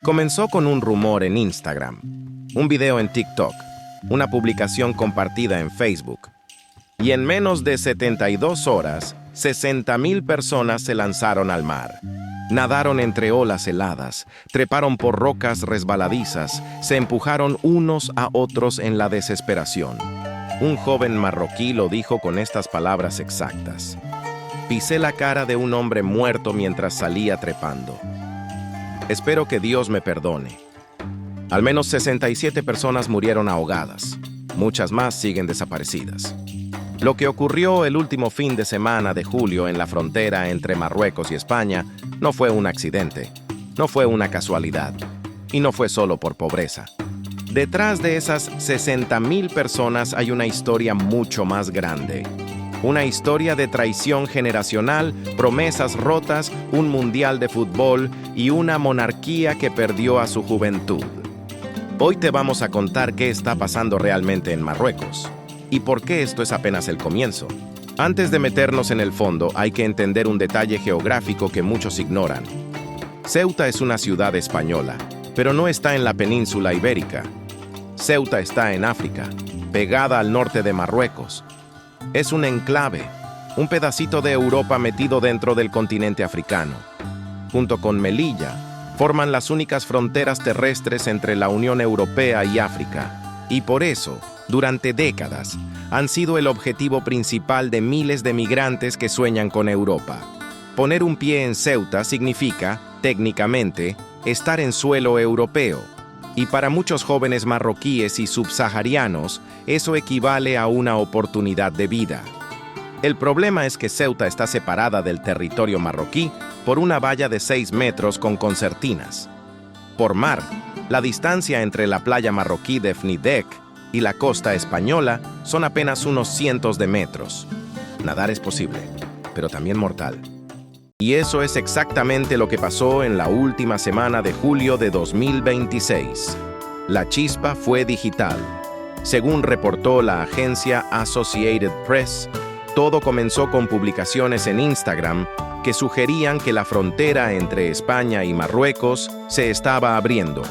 Comenzó con un rumor en Instagram, un video en TikTok, una publicación compartida en Facebook. Y en menos de 72 horas, 60,000 personas se lanzaron al mar. Nadaron entre olas heladas, treparon por rocas resbaladizas, se empujaron unos a otros en la desesperación. Un joven marroquí lo dijo con estas palabras exactas: «Pisé la cara de un hombre muerto mientras salía trepando. Espero que Dios me perdone». Al menos 67 personas murieron ahogadas. Muchas más siguen desaparecidas. Lo que ocurrió el último fin de semana de julio en la frontera entre Marruecos y España no fue un accidente, no fue una casualidad, y no fue solo por pobreza. Detrás de esas 60,000 personas hay una historia mucho más grande. Una historia de traición generacional, promesas rotas, un mundial de fútbol y una monarquía que perdió a su juventud. Hoy te vamos a contar qué está pasando realmente en Marruecos y por qué esto es apenas el comienzo. Antes de meternos en el fondo, hay que entender un detalle geográfico que muchos ignoran. Ceuta es una ciudad española, pero no está en la península ibérica. Ceuta está en África, pegada al norte de Marruecos. Es un enclave, un pedacito de Europa metido dentro del continente africano. Junto con Melilla, forman las únicas fronteras terrestres entre la Unión Europea y África. Y por eso, durante décadas, han sido el objetivo principal de miles de migrantes que sueñan con Europa. Poner un pie en Ceuta significa, técnicamente, estar en suelo europeo. Y para muchos jóvenes marroquíes y subsaharianos, eso equivale a una oportunidad de vida. El problema es que Ceuta está separada del territorio marroquí por una valla de 6 metros con concertinas. Por mar, la distancia entre la playa marroquí de Fnidek y la costa española son apenas unos cientos de metros. Nadar es posible, pero también mortal. Y eso es exactamente lo que pasó en la última semana de julio de 2026. La chispa fue digital. Según reportó la agencia Associated Press, todo comenzó con publicaciones en Instagram que sugerían que la frontera entre España y Marruecos se estaba abriendo.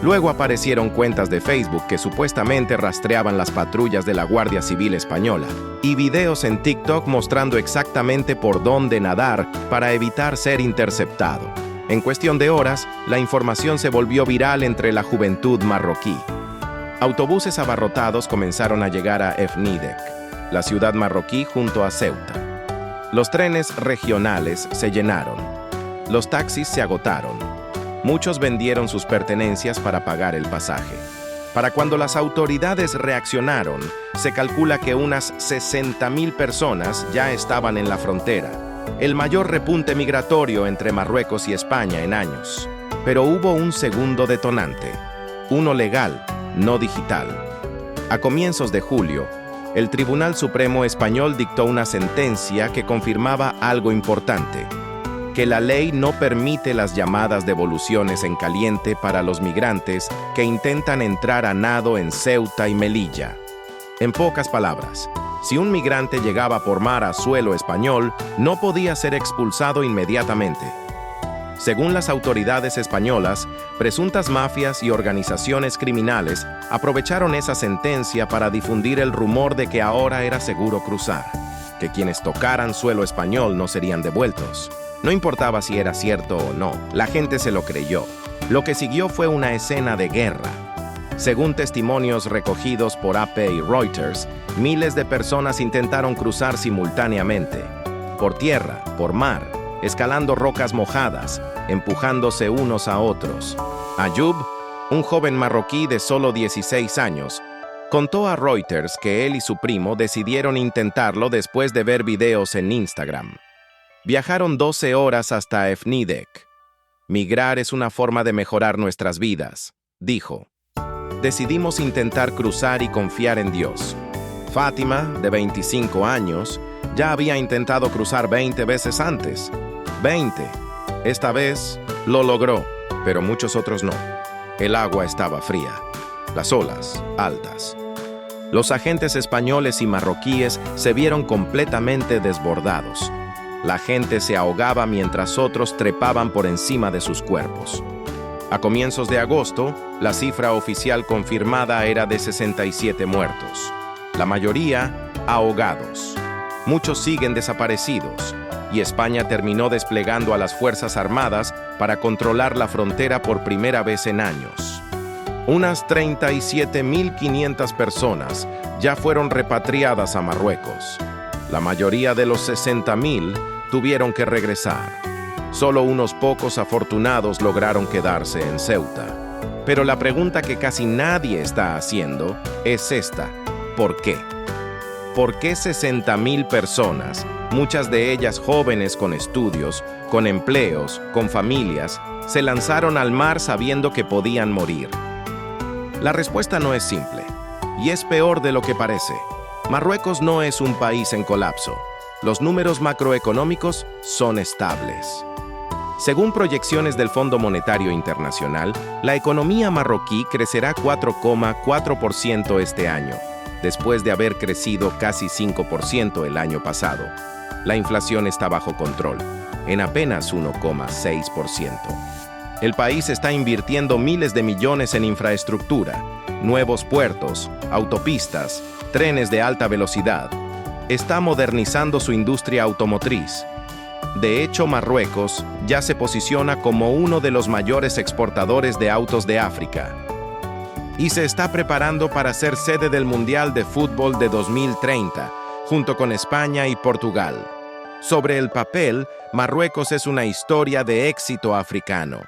Luego aparecieron cuentas de Facebook que supuestamente rastreaban las patrullas de la Guardia Civil Española y videos en TikTok mostrando exactamente por dónde nadar para evitar ser interceptado. En cuestión de horas, la información se volvió viral entre la juventud marroquí. Autobuses abarrotados comenzaron a llegar a Fnidek, la ciudad marroquí junto a Ceuta. Los trenes regionales se llenaron. Los taxis se agotaron. Muchos vendieron sus pertenencias para pagar el pasaje. Para cuando las autoridades reaccionaron, se calcula que unas 60,000 personas ya estaban en la frontera, el mayor repunte migratorio entre Marruecos y España en años. Pero hubo un segundo detonante, uno legal, no digital. A comienzos de julio, el Tribunal Supremo Español dictó una sentencia que confirmaba algo importante: que la ley no permite las llamadas devoluciones en caliente para los migrantes que intentan entrar a nado en Ceuta y Melilla. En pocas palabras, si un migrante llegaba por mar a suelo español, no podía ser expulsado inmediatamente. Según las autoridades españolas, presuntas mafias y organizaciones criminales aprovecharon esa sentencia para difundir el rumor de que ahora era seguro cruzar, que quienes tocaran suelo español no serían devueltos. No importaba si era cierto o no, la gente se lo creyó. Lo que siguió fue una escena de guerra. Según testimonios recogidos por AP y Reuters, miles de personas intentaron cruzar simultáneamente, por tierra, por mar, escalando rocas mojadas, empujándose unos a otros. Ayub, un joven marroquí de solo 16 años, contó a Reuters que él y su primo decidieron intentarlo después de ver videos en Instagram. Viajaron 12 horas hasta Fnidek. Migrar es una forma de mejorar nuestras vidas, dijo. Decidimos intentar cruzar y confiar en Dios. Fátima, de 25 años, ya había intentado cruzar 20 veces antes. 20. Esta vez lo logró, pero muchos otros no. El agua estaba fría, las olas altas. Los agentes españoles y marroquíes se vieron completamente desbordados. La gente se ahogaba mientras otros trepaban por encima de sus cuerpos. A comienzos de agosto, la cifra oficial confirmada era de 67 muertos, la mayoría ahogados. Muchos siguen desaparecidos, y España terminó desplegando a las Fuerzas Armadas para controlar la frontera por primera vez en años. Unas 37.500 personas ya fueron repatriadas a Marruecos. La mayoría de los 60.000 tuvieron que regresar. Solo unos pocos afortunados lograron quedarse en Ceuta. Pero la pregunta que casi nadie está haciendo es esta: ¿por qué? ¿Por qué 60.000 personas, muchas de ellas jóvenes con estudios, con empleos, con familias, se lanzaron al mar sabiendo que podían morir? La respuesta no es simple, y es peor de lo que parece. Marruecos no es un país en colapso. Los números macroeconómicos son estables. Según proyecciones del Fondo Monetario Internacional, la economía marroquí crecerá 4,4% este año, después de haber crecido casi 5% el año pasado. La inflación está bajo control, en apenas 1,6%. El país está invirtiendo miles de millones en infraestructura, nuevos puertos, autopistas, trenes de alta velocidad. Está modernizando su industria automotriz. De hecho, Marruecos ya se posiciona como uno de los mayores exportadores de autos de África. Y se está preparando para ser sede del Mundial de Fútbol de 2030, junto con España y Portugal. Sobre el papel, Marruecos es una historia de éxito africano.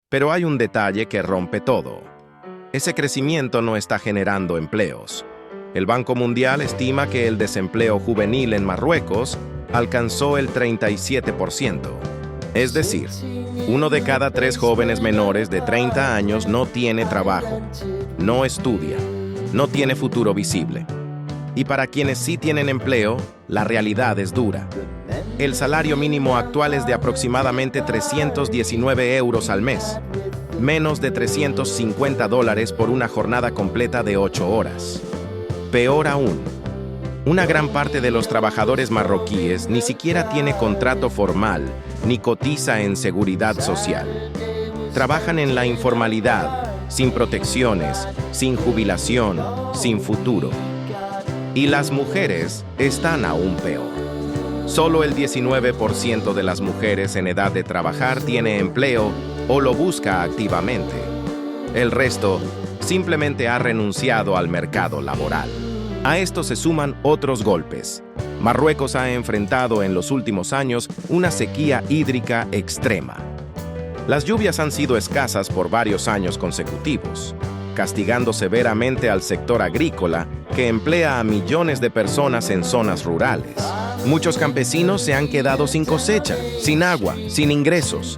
Pero hay un detalle que rompe todo. Ese crecimiento no está generando empleos. El Banco Mundial estima que el desempleo juvenil en Marruecos alcanzó el 37%. Es decir, 1 de cada 3 jóvenes menores de 30 años no tiene trabajo, no estudia, no tiene futuro visible. Y para quienes sí tienen empleo, la realidad es dura. El salario mínimo actual es de aproximadamente 319 euros al mes, menos de $350 por una jornada completa de 8 horas. Peor aún, una gran parte de los trabajadores marroquíes ni siquiera tiene contrato formal ni cotiza en seguridad social. Trabajan en la informalidad, sin protecciones, sin jubilación, sin futuro. Y las mujeres están aún peor. Solo el 19% de las mujeres en edad de trabajar tiene empleo o lo busca activamente. El resto simplemente ha renunciado al mercado laboral. A esto se suman otros golpes. Marruecos ha enfrentado en los últimos años una sequía hídrica extrema. Las lluvias han sido escasas por varios años consecutivos, castigando severamente al sector agrícola que emplea a millones de personas en zonas rurales. Muchos campesinos se han quedado sin cosecha, sin agua, sin ingresos,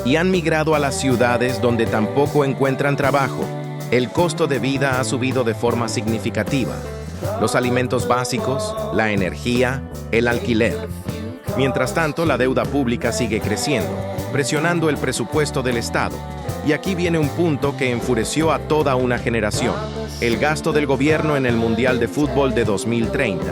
y han migrado a las ciudades donde tampoco encuentran trabajo. El costo de vida ha subido de forma significativa. Los alimentos básicos, la energía, el alquiler. Mientras tanto, la deuda pública sigue creciendo, presionando el presupuesto del Estado. Y aquí viene un punto que enfureció a toda una generación: el gasto del gobierno en el Mundial de Fútbol de 2030.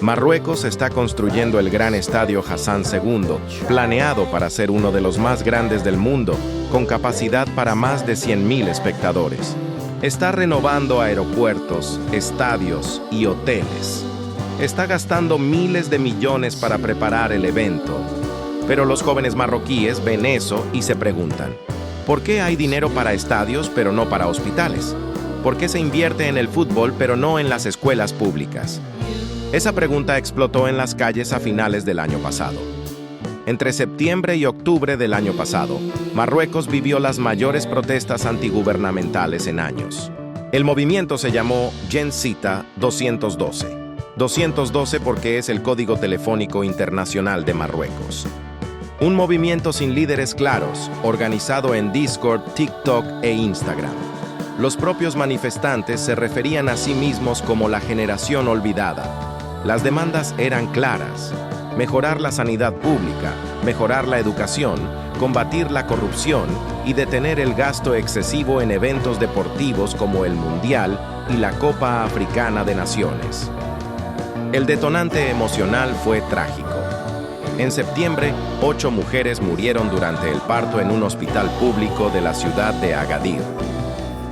Marruecos está construyendo el gran estadio Hassan II, planeado para ser uno de los más grandes del mundo, con capacidad para más de 100.000 espectadores. Está renovando aeropuertos, estadios y hoteles. Está gastando miles de millones para preparar el evento. Pero los jóvenes marroquíes ven eso y se preguntan: ¿por qué hay dinero para estadios pero no para hospitales? ¿Por qué se invierte en el fútbol pero no en las escuelas públicas? Esa pregunta explotó en las calles a finales del año pasado. Entre septiembre y octubre del año pasado, Marruecos vivió las mayores protestas antigubernamentales en años. El movimiento se llamó Gen-Cita 212. 212 porque es el código telefónico internacional de Marruecos. Un movimiento sin líderes claros, organizado en Discord, TikTok e Instagram. Los propios manifestantes se referían a sí mismos como la generación olvidada. Las demandas eran claras: mejorar la sanidad pública, mejorar la educación, combatir la corrupción y detener el gasto excesivo en eventos deportivos como el Mundial y la Copa Africana de Naciones. El detonante emocional fue trágico. En septiembre, 8 mujeres murieron durante el parto en un hospital público de la ciudad de Agadir.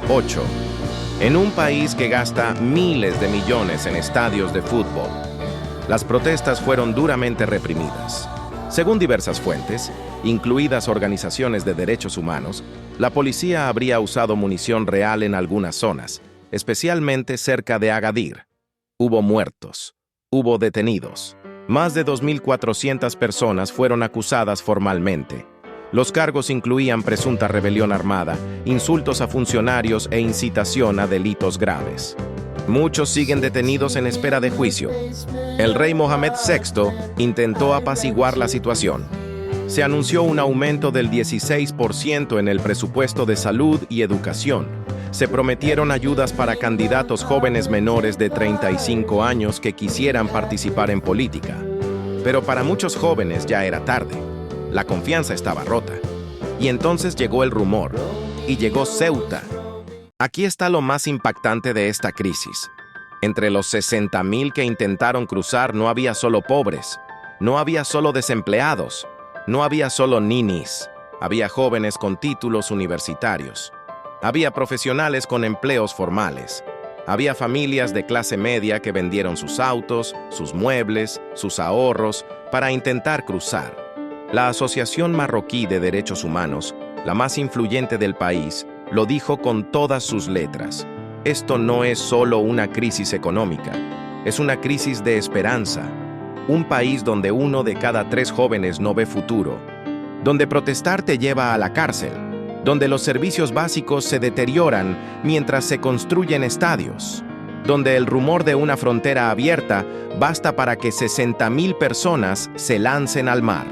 8. En un país que gasta miles de millones en estadios de fútbol. Las protestas fueron duramente reprimidas. Según diversas fuentes, incluidas organizaciones de derechos humanos, la policía habría usado munición real en algunas zonas, especialmente cerca de Agadir. Hubo muertos, hubo detenidos. Más de 2.400 personas fueron acusadas formalmente. Los cargos incluían presunta rebelión armada, insultos a funcionarios e incitación a delitos graves. Muchos siguen detenidos en espera de juicio. El rey Mohamed VI intentó apaciguar la situación. Se anunció un aumento del 16% en el presupuesto de salud y educación. Se prometieron ayudas para candidatos jóvenes menores de 35 años que quisieran participar en política. Pero para muchos jóvenes ya era tarde. La confianza estaba rota. Y entonces llegó el rumor. Y llegó Ceuta. Aquí está lo más impactante de esta crisis. Entre los 60.000 que intentaron cruzar no había solo pobres, no había solo desempleados, no había solo ninis, había jóvenes con títulos universitarios, había profesionales con empleos formales, había familias de clase media que vendieron sus autos, sus muebles, sus ahorros para intentar cruzar. La Asociación Marroquí de Derechos Humanos, la más influyente del país, lo dijo con todas sus letras. Esto no es solo una crisis económica, es una crisis de esperanza. Un país donde 1 de cada 3 jóvenes no ve futuro, donde protestar te lleva a la cárcel, donde los servicios básicos se deterioran mientras se construyen estadios, donde el rumor de una frontera abierta basta para que 60.000 personas se lancen al mar.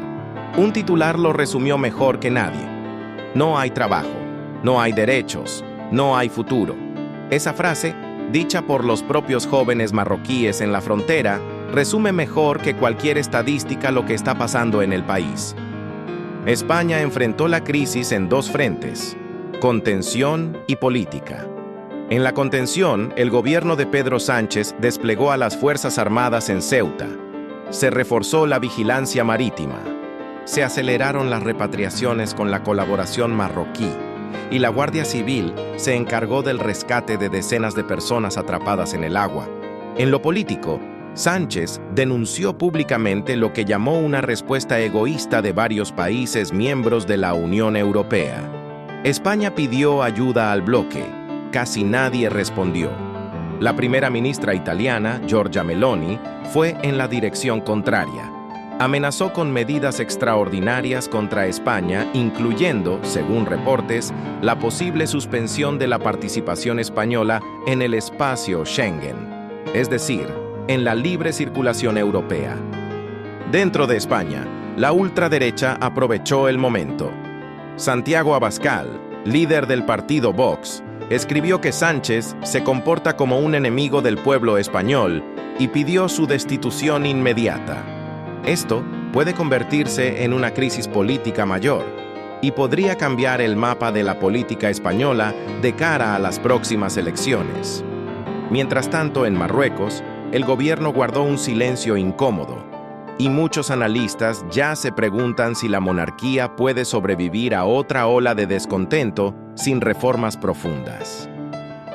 Un titular lo resumió mejor que nadie. No hay trabajo. No hay derechos, no hay futuro. Esa frase, dicha por los propios jóvenes marroquíes en la frontera, resume mejor que cualquier estadística lo que está pasando en el país. España enfrentó la crisis en 2 frentes: contención y política. En la contención, el gobierno de Pedro Sánchez desplegó a las Fuerzas Armadas en Ceuta. Se reforzó la vigilancia marítima. Se aceleraron las repatriaciones con la colaboración marroquí. Y la Guardia Civil se encargó del rescate de decenas de personas atrapadas en el agua. En lo político, Sánchez denunció públicamente lo que llamó una respuesta egoísta de varios países miembros de la Unión Europea. España pidió ayuda al bloque. Casi nadie respondió. La primera ministra italiana, Giorgia Meloni, fue en la dirección contraria. Amenazó con medidas extraordinarias contra España, incluyendo, según reportes, la posible suspensión de la participación española en el espacio Schengen, es decir, en la libre circulación europea. Dentro de España, la ultraderecha aprovechó el momento. Santiago Abascal, líder del partido Vox, escribió que Sánchez se comporta como un enemigo del pueblo español y pidió su destitución inmediata. Esto puede convertirse en una crisis política mayor y podría cambiar el mapa de la política española de cara a las próximas elecciones. Mientras tanto, en Marruecos, el gobierno guardó un silencio incómodo y muchos analistas ya se preguntan si la monarquía puede sobrevivir a otra ola de descontento sin reformas profundas.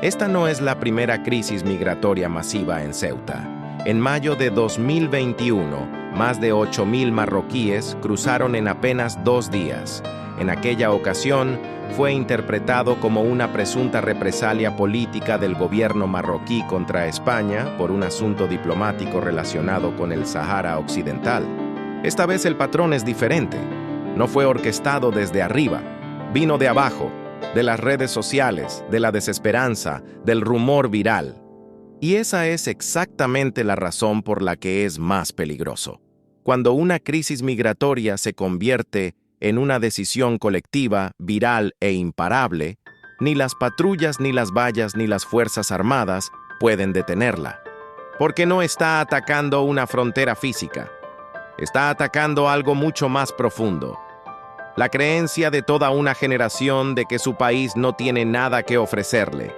Esta no es la primera crisis migratoria masiva en Ceuta. En mayo de 2021, más de 8.000 marroquíes cruzaron en apenas 2 días. En aquella ocasión, fue interpretado como una presunta represalia política del gobierno marroquí contra España por un asunto diplomático relacionado con el Sahara Occidental. Esta vez el patrón es diferente. No fue orquestado desde arriba, vino de abajo, de las redes sociales, de la desesperanza, del rumor viral. Y esa es exactamente la razón por la que es más peligroso. Cuando una crisis migratoria se convierte en una decisión colectiva, viral e imparable, ni las patrullas, ni las vallas, ni las Fuerzas Armadas pueden detenerla. Porque no está atacando una frontera física. Está atacando algo mucho más profundo. La creencia de toda una generación de que su país no tiene nada que ofrecerle.